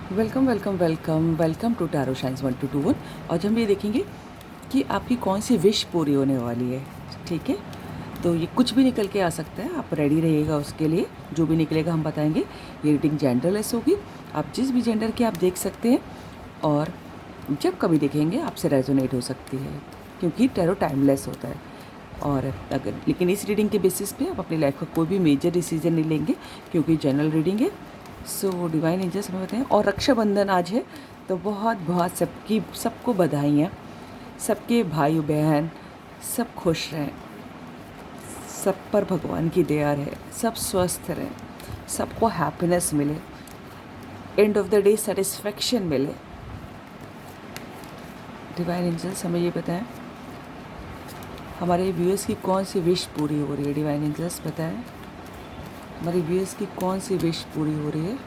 Welcome welcome welcome welcome to tarot science 1221। आज हम ये देखेंगे कि आपकी कौन सी विश पूरी होने वाली है। ठीक है, तो ये कुछ भी निकल के आ सकता है, आप रेडी रहिएगा उसके लिए। जो भी निकलेगा हम बताएंगे। ये रीडिंग जेंडरलेस होगी, आप जिस भी जेंडर के आप देख सकते हैं और जब कभी देखेंगे आपसे रेजोनेट हो सकती है, क्योंकि टैरो टाइमलेस होता है। और अगर लेकिन इस रीडिंग के बेसिस पे आप अपनी लाइफ का कोई भी मेजर डिसीजन नहीं लेंगे, क्योंकि जनरल रीडिंग है। सो डिवाइन एंजल्स हमें बताएं। और रक्षाबंधन आज है, तो बहुत बहुत सबको बधाइयाँ। सबके भाई बहन सब खुश रहें, सब पर भगवान की दया है, सब स्वस्थ रहें, सबको हैप्पीनेस मिले, end of the day satisfaction मिले। डिवाइन एंजल्स हमें ये बताएं, हमारे व्यूअर्स की कौन सी विश पूरी हो रही है। डिवाइन एंजल्स बताएं, हमारे व्यूअर्स की कौन सी विश पूरी हो रही है।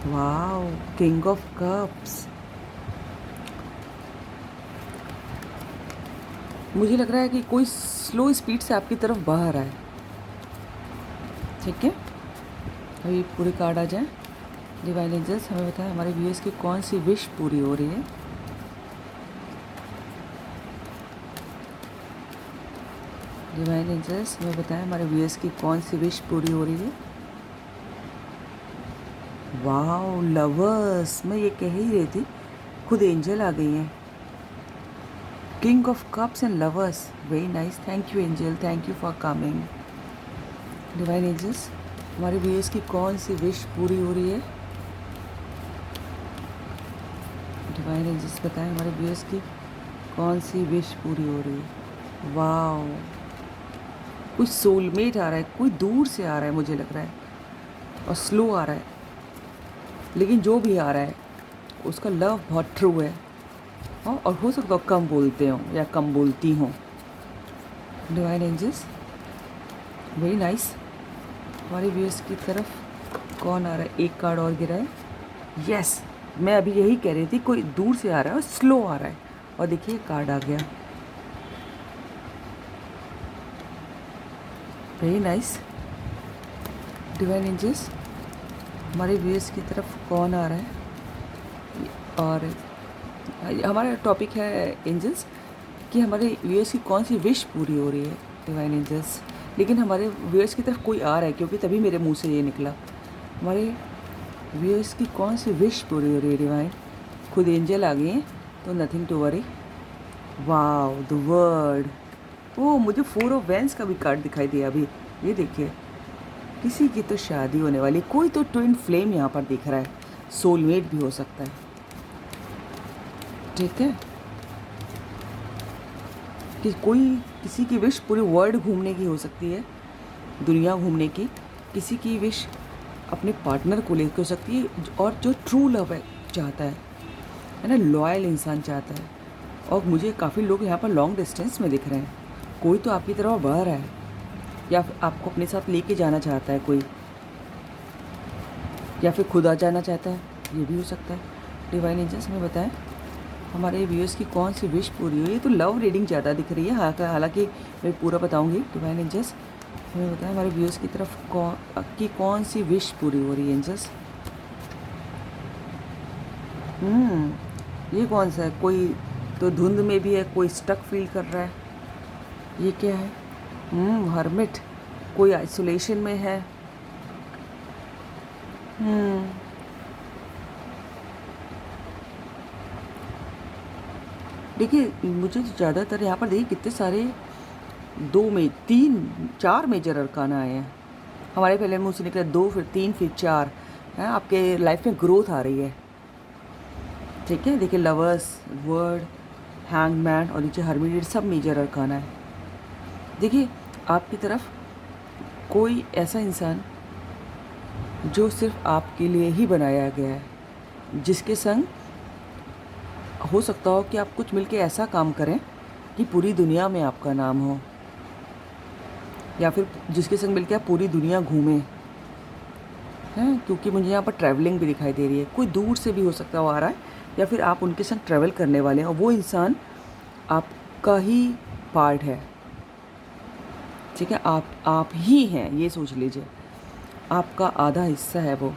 Wow, king of cups. मुझे लग रहा है कि कोई स्लो स्पीड से आपकी तरफ बह रहा है। ठीक है, अभी पूरे कार्ड आ जाएं। डिवाइन एंजल्स हमें बताएं, हमारे व्यूअर्स की कौन सी विश पूरी हो रही है। डिवाइन एंजल्स हमें बताएं, हमारे व्यूअर्स की कौन सी विश पूरी हो रही है। Wow, lovers. मैं ये कह ही रही थी, खुद एंजल आ गई हैं। King of cups and lovers, very nice. Thank you angel, thank you for coming. Divine angels, हमारे व्यूअर्स की कौन सी विश पूरी हो रही है। डिवाइन एंजल्स बताएं, हमारे व्यूअर्स की कौन सी विश पूरी हो रही है। वाओ, कोई सोलमेट आ रहा है, कोई दूर से आ रहा है मुझे लग रहा है, और स्लो आ रहा है, लेकिन जो भी आ रहा है उसका लव बहुत ट्रू है। हाँ, और हो सकता है कम बोलते हों या कम बोलती हों। Divine angels, very nice. हमारे व्यूअर्स की तरफ कौन आ रहा है। एक कार्ड और गिरा है। यस, मैं अभी यही कह रही थी, कोई दूर से आ रहा है और स्लो आ रहा है, और देखिए कार्ड आ गया। Very nice. डिवाइन एंजल्स, हमारे व्यूअर्स की तरफ कौन आ रहा है। और हमारा टॉपिक है एंजल्स, कि हमारे व्यूअर्स की कौन सी विश पूरी हो रही है। डिवाइन एंजल्स, लेकिन हमारे व्यूअर्स की तरफ कोई आ रहा है, क्योंकि तभी मेरे मुंह से ये निकला। हमारे व्यूअर्स की कौन सी विश पूरी हो रही है। डिवाइन, खुद एंजल आ गई हैं, तो nothing to worry. Wow, the word. ओ, मुझे 4 ऑफ वैंस का भी कार्ड दिखाई दिया अभी। ये देखिए, किसी की तो शादी होने वाली, कोई तो ट्विन फ्लेम यहाँ पर दिख रहा है, सोलमेट भी हो सकता है। ठीक है, कि कोई किसी की विश पूरी वर्ल्ड घूमने की हो सकती है, दुनिया घूमने की। किसी की विश अपने पार्टनर को लेकर हो सकती है, और जो ट्रू लव है चाहता है ना, लॉयल इंसान चाहता है। और मुझे काफ़ी लोग यहाँ पर लॉन्ग डिस्टेंस में दिख रहे हैं। कोई तो आपकी तरफ बढ़ रहा है, या फिर आपको अपने साथ लेके जाना चाहता है कोई, या फिर खुद आ जाना चाहता है, ये भी हो सकता है। डिवाइन एंजल्स हमें बताएं, हमारे व्यूअर्स की कौन सी विश पूरी हुई है। तो लव रीडिंग ज़्यादा दिख रही है, हालांकि मैं पूरा बताऊंगी। डिवाइन एंजल्स हमें बताएं, हमारे व्यूअर्स की तरफ कौन सी विश पूरी हो रही है। एंजल्स, ये कौन सा है। कोई तो धुंध में भी है, कोई स्टक फील कर रहा है। ये क्या है। हर्मिट, कोई आइसोलेशन में है। हम्म देखिए, मुझे ज़्यादातर यहाँ पर देखिए कितने सारे, 3 4 मेजर अरकाना आए हैं। हमारे पहले मुँह से निकले 2, फिर 3, फिर 4 है। आपके लाइफ में ग्रोथ आ रही है। ठीक है, देखिए लवर्स, वर्ड, हैंगमैन, और नीचे हर्मिटेड, सब मेजर अरकाना है। देखिए, आपकी तरफ कोई ऐसा इंसान जो सिर्फ आपके लिए ही बनाया गया है, जिसके संग हो सकता हो कि आप कुछ मिलके ऐसा काम करें कि पूरी दुनिया में आपका नाम हो, या फिर जिसके संग मिलके आप पूरी दुनिया घूमें हैं। क्योंकि मुझे यहाँ पर ट्रैवलिंग भी दिखाई दे रही है, कोई दूर से भी हो सकता है वो आ रहा है, या फिर आप उनके संग ट्रैवल करने वाले हैं, और वो इंसान आपका ही पार्ट है। ठीक है, आप ही हैं, ये सोच लीजिए, आपका आधा हिस्सा है वो।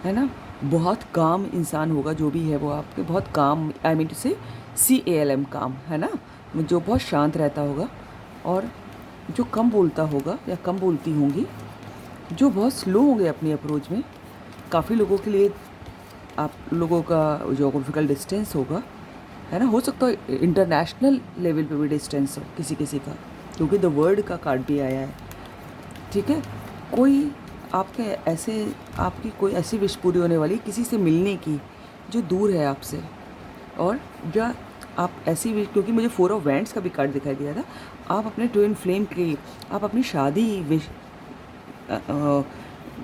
है ना। बहुत काम इंसान होगा जो भी है वो आपके, बहुत काम, आई मीन टू से CALM, काम, है ना। जो बहुत शांत रहता होगा और जो कम बोलता होगा या कम बोलती होंगी, जो बहुत स्लो होंगे अपनी अप्रोच में। काफ़ी लोगों के लिए आप लोगों का जोग्राफिकल डिस्टेंस होगा, है ना, हो सकता है इंटरनेशनल लेवल पे भी डिस्टेंस हो किसी किसी का, क्योंकि द वर्ल्ड का कार्ड भी आया है। ठीक है, कोई आपके ऐसे, आपकी कोई ऐसी विश पूरी होने वाली किसी से मिलने की जो दूर है आपसे, और या आप ऐसी विश, क्योंकि मुझे 4 ऑफ वैंड्स का भी कार्ड दिखाई दिया था, आप अपने ट्विन फ्लेम की, आप अपनी शादी विश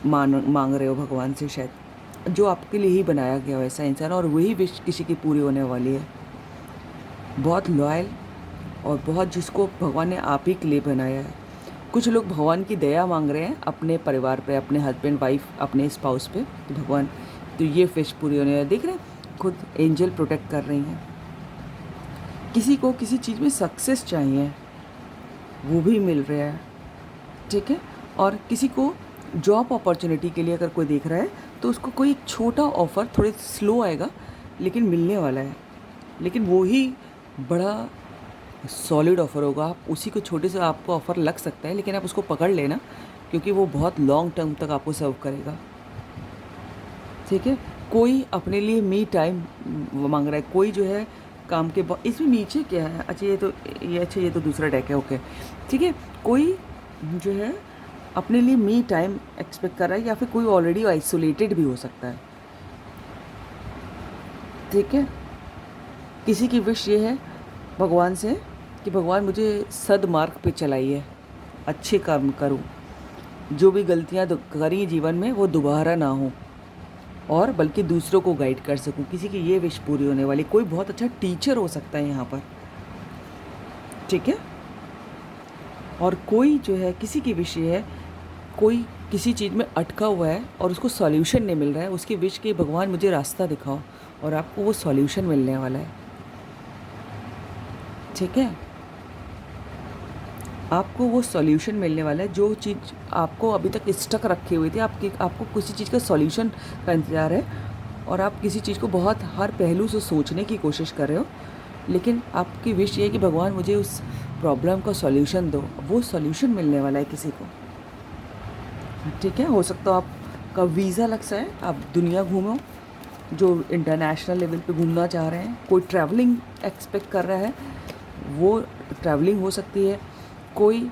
मांग रहे हो भगवान से शायद, जो आपके लिए ही बनाया गया हो ऐसा इंसान, और वही विश किसी की पूरी होने वाली है। बहुत लॉयल और बहुत, जिसको भगवान ने आप ही के लिए बनाया है। कुछ लोग भगवान की दया मांग रहे हैं अपने परिवार पे, अपने हस्बैंड वाइफ, अपने स्पाउस पे, तो भगवान, तो ये विश पूरी होने वाली, देख रहे हैं खुद एंजल प्रोटेक्ट कर रही हैं। किसी को किसी चीज़ में सक्सेस चाहिए, वो भी मिल रहा है। ठीक है, और किसी को जॉब अपॉर्चुनिटी के लिए अगर कोई देख रहा है तो उसको कोई एक छोटा ऑफ़र, थोड़े स्लो आएगा लेकिन मिलने वाला है, लेकिन वो ही बड़ा सॉलिड ऑफ़र होगा। आप उसी को, छोटे से आपको ऑफ़र लग सकता है लेकिन आप उसको पकड़ लेना, क्योंकि वो बहुत लॉन्ग टर्म तक आपको सर्व करेगा। ठीक है, कोई अपने लिए मी टाइम मांग रहा है, कोई जो है काम के इसमें नीचे क्या है, अच्छा ये तो दूसरा डेक है, ओके। ठीक है, कोई जो है अपने लिए मी टाइम एक्सपेक्ट कर रहा है, या फिर कोई ऑलरेडी आइसोलेटेड भी हो सकता है। ठीक है, किसी की विश ये है भगवान से कि भगवान मुझे सदमार्ग पे चलाइए, अच्छे कर्म करूं, जो भी गलतियां करी जीवन में वो दोबारा ना हो, और बल्कि दूसरों को गाइड कर सकूं। किसी की ये विश पूरी होने वाली, कोई बहुत अच्छा टीचर हो सकता है यहाँ पर। ठीक है, और कोई जो है, किसी की विश ये है, कोई किसी चीज़ में अटका हुआ है और उसको सॉल्यूशन नहीं मिल रहा है, उसकी विश कि भगवान मुझे रास्ता दिखाओ, और आपको वो सॉल्यूशन मिलने वाला है। ठीक है, आपको वो सॉल्यूशन मिलने वाला है। जो चीज़ आपको अभी तक स्टक रखी हुई थी, आपको किसी चीज़ का सॉल्यूशन का इंतज़ार है, और आप किसी चीज़ को बहुत हर पहलू से सोचने की कोशिश कर रहे हो, लेकिन आपकी विश ये है कि भगवान मुझे उस प्रॉब्लम का सॉल्यूशन दो। वो सॉल्यूशन मिलने वाला है किसी को। ठीक है, हो सकता है आपका वीज़ा लग जाए, आप दुनिया घूमो, जो इंटरनेशनल लेवल पे घूमना चाह रहे हैं। कोई ट्रैवलिंग एक्सपेक्ट कर रहा है, वो ट्रैवलिंग हो सकती है। कोई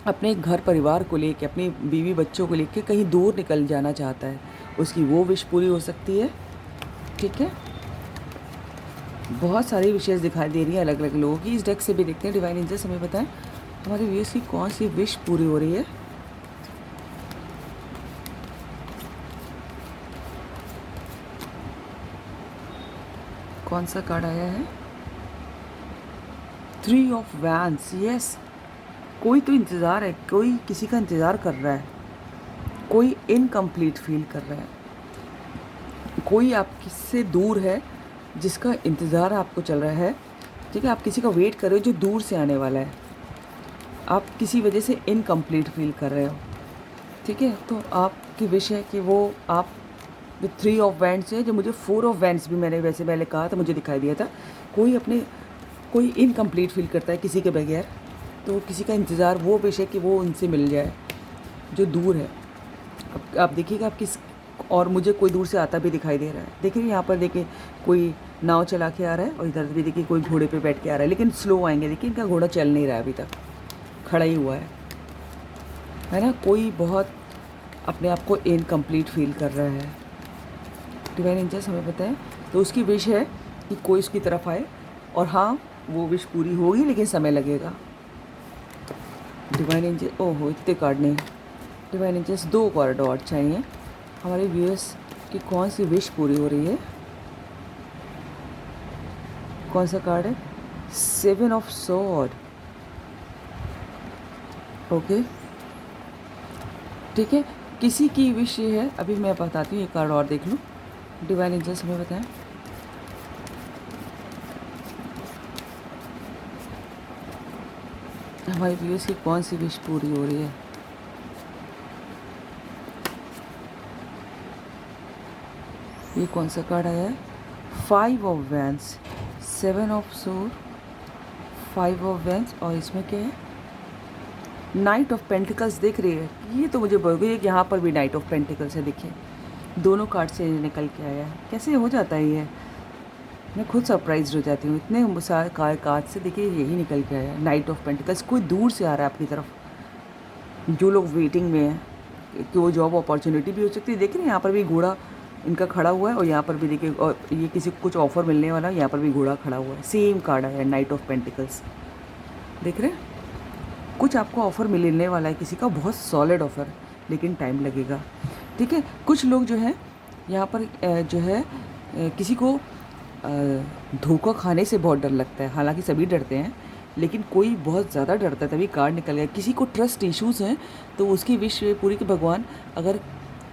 अपने घर परिवार को लेके, अपनी बीवी बच्चों को लेके कहीं दूर निकल जाना चाहता है, उसकी वो विश पूरी हो सकती है। ठीक है, बहुत सारी विशेष दिखाई दे रही है अलग अलग लोगों की। इस डेक से भी देखते हैं, डिवाइन एंजल्स हमें बताएं हमारे व्यूअर्स की कौन सी विश पूरी हो रही है। कौन सा कार्ड आया है? 3 ऑफ वैंड्स, यस। कोई तो इंतज़ार है, कोई किसी का इंतज़ार कर रहा है, कोई इनकम्प्लीट फील कर रहा है, कोई आपसे दूर है जिसका इंतज़ार आपको चल रहा है। ठीक है, आप किसी का वेट कर रहे हो जो दूर से आने वाला है, आप किसी वजह से इनकम्प्लीट फील कर रहे हो। ठीक है, तो आपकी विश है कि वो आप, जो 3 ऑफ वैंड्स है, जो मुझे 4 ऑफ वैंड्स भी मैंने वैसे पहले कहा था, मुझे दिखाई दिया था, कोई इनकम्प्लीट फील करता है किसी के बगैर, तो किसी का इंतज़ार, वो विश है कि वो उनसे मिल जाए जो दूर है। अब आप देखिएगा आप किस, और मुझे कोई दूर से आता भी दिखाई दे रहा है। देखिए यहाँ पर, देखिए कोई नाव चला के आ रहा है, और इधर भी देखिए कोई घोड़े पे बैठ के आ रहा है, लेकिन स्लो आएंगे। देखिए इनका घोड़ा चल नहीं रहा है, अभी तक खड़ा ही हुआ है ना। कोई बहुत अपने आप को इनकम्प्लीट फील कर रहा है। डिवाइन एंजल्स हमें बताएं, तो उसकी विश है कि कोई उसकी तरफ आए, और हाँ वो विश पूरी होगी लेकिन समय लगेगा। डिवाइन एंजल, ओहो इतने कार्ड नहीं। डिवाइन एंजल्स 2 कार्ड और चाहिए। हमारे व्यूअर्स की कौन सी विश पूरी हो रही है? कौन सा कार्ड है? 7 ऑफ स्वॉर्ड, ओके। ठीक है, किसी की विश ये है, अभी मैं बताती हूँ, ये कार्ड और देख लूँ। डिवाइन एंजल्स हमें बताएं हमारे व्यूअर्स की कौन सी विश पूरी हो रही है। ये कौन सा कार्ड आया है? 5 ऑफ वैंस, 7 ऑफ सोर, 5 ऑफ वैंस, और इसमें क्या है? नाइट ऑफ पेंटिकल्स दिख रही है। ये तो मुझे बोल गई है कि यहाँ पर भी नाइट ऑफ पेंटिकल्स है। देखिए दोनों कार्ड से निकल के आया है। कैसे हो जाता है ये? मैं खुद सरप्राइज हो जाती हूँ, इतने सारे कार्ड से देखिए यही निकल के आया है, नाइट ऑफ पेंटिकल्स। कोई दूर से आ रहा है आपकी तरफ, जो लोग वेटिंग में हैं कि वो जॉब अपॉर्चुनिटी भी हो सकती है। देख रहे हैं यहाँ पर भी घोड़ा इनका खड़ा हुआ है, और यहाँ पर भी देखिए, और ये किसी को कुछ ऑफर मिलने वाला है, यहाँ पर भी घोड़ा खड़ा हुआ है। सेम कार्ड है, नाइट ऑफ पेंटिकल्स। देख रहे हैं, कुछ आपको ऑफ़र मिलने वाला है किसी का, बहुत सॉलिड ऑफ़र, लेकिन टाइम लगेगा। ठीक है, कुछ लोग जो है यहाँ पर जो है किसी को धोखा खाने से बहुत डर लगता है। हालांकि सभी डरते हैं, लेकिन कोई बहुत ज़्यादा डरता है, तभी कार्ड निकल गया। किसी को ट्रस्ट इश्यूज़ हैं तो उसकी विश पूरी कि भगवान, अगर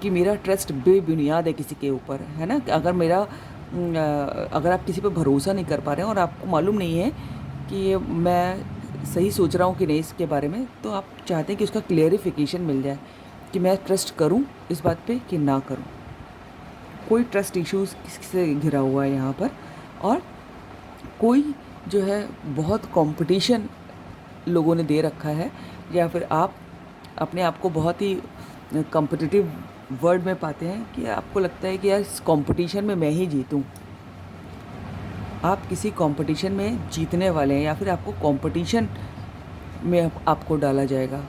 कि मेरा ट्रस्ट बेबुनियाद है किसी के ऊपर, है ना, अगर मेरा अगर आप किसी पर भरोसा नहीं कर पा रहे हैं और आपको मालूम नहीं है कि मैं सही सोच रहा हूँ कि नहीं इसके बारे में, तो आप चाहते हैं कि उसका क्लियरिफिकेशन मिल जाए कि मैं ट्रस्ट करूँ इस बात पे कि ना करूँ। कोई ट्रस्ट इश्यूज़ किससे घिरा हुआ है यहाँ पर, और कोई जो है बहुत कंपटीशन लोगों ने दे रखा है, या फिर आप अपने आप को बहुत ही कॉम्पिटिटिव वर्ड में पाते हैं कि आपको लगता है कि यार इस कंपटीशन में मैं ही जीतूं। आप किसी कंपटीशन में जीतने वाले हैं, या फिर आपको कंपटीशन में आपको डाला जाएगा।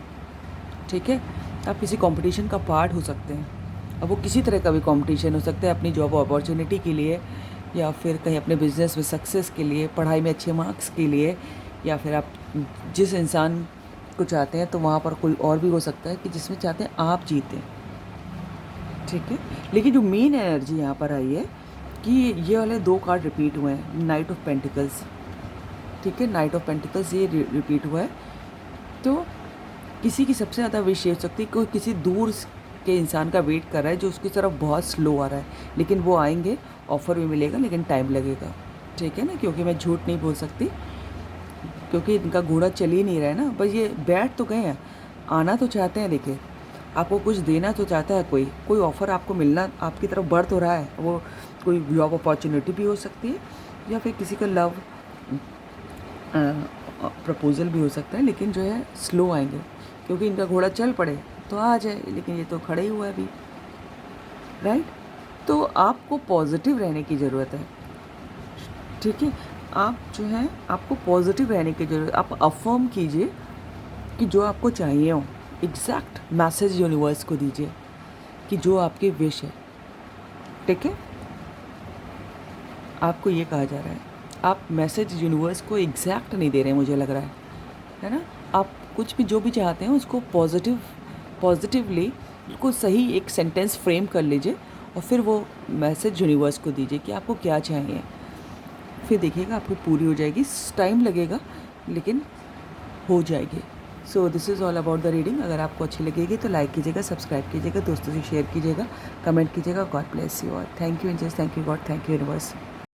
ठीक है, आप किसी कंपटीशन का पार्ट हो सकते हैं। अब वो किसी तरह का भी कंपटीशन हो सकता है, अपनी जॉब अपॉर्चुनिटी के लिए, या फिर कहीं अपने बिजनेस में सक्सेस के लिए, पढ़ाई में अच्छे मार्क्स के लिए, या फिर आप जिस इंसान को चाहते हैं, तो वहाँ पर कोई और भी हो सकता है कि जिसमें चाहते हैं आप जीतें। ठीक है, लेकिन जो मेन एनर्जी यहाँ पर आई है कि ये वाले 2 कार्ड रिपीट हुए हैं, नाइट ऑफ पेंटिकल्स। ठीक है, नाइट ऑफ पेंटिकल्स ये रिपीट हुआ है। तो किसी की सबसे ज़्यादा विश ये हो सकती है, कोई किसी दूर के इंसान का वेट कर रहा है जो उसकी तरफ बहुत स्लो आ रहा है, लेकिन वो आएंगे, ऑफ़र भी मिलेगा, लेकिन टाइम लगेगा। ठीक है ना, क्योंकि मैं झूठ नहीं बोल सकती, क्योंकि इनका घोड़ा चल ही नहीं रहा है ना, बस ये बैठ तो गए हैं, आना तो चाहते हैं। देखिए आपको कुछ देना तो चाहता है, कोई ऑफ़र आपको मिलना आपकी तरफ बढ़ तो रहा है। वो कोई जॉब अपॉर्चुनिटी भी हो सकती है, या फिर किसी का लव प्रपोज़ल भी हो सकता है, लेकिन जो है स्लो आएंगे, क्योंकि इनका घोड़ा चल पड़े तो आ जाए, लेकिन ये तो खड़े ही हुआ है अभी। राइट, तो आपको पॉजिटिव रहने की ज़रूरत है। ठीक है, आप जो है आपको पॉजिटिव रहने की ज़रूरत, आप अफर्म कीजिए कि जो आपको चाहिए हो, एग्जैक्ट मैसेज यूनिवर्स को दीजिए कि जो आपकी विश है। ठीक है, आपको ये कहा जा रहा है, आप मैसेज यूनिवर्स को एग्जैक्ट नहीं दे रहे हैं, मुझे लग रहा है ना। आप कुछ भी जो भी चाहते हैं उसको पॉजिटिवली बिल्कुल सही एक सेंटेंस फ्रेम कर लीजिए, और फिर वो मैसेज यूनिवर्स को दीजिए कि आपको क्या चाहिए। फिर देखिएगा आपको पूरी हो जाएगी, टाइम लगेगा लेकिन हो जाएगी। So this is all about the reading. अगर आपको अच्छी लगेगी तो लाइक कीजिएगा, सब्सक्राइब कीजिएगा, दोस्तों से शेयर कीजिएगा, कमेंट कीजिएगा। God bless you all. Thank you angels, thank you God, thank you universe.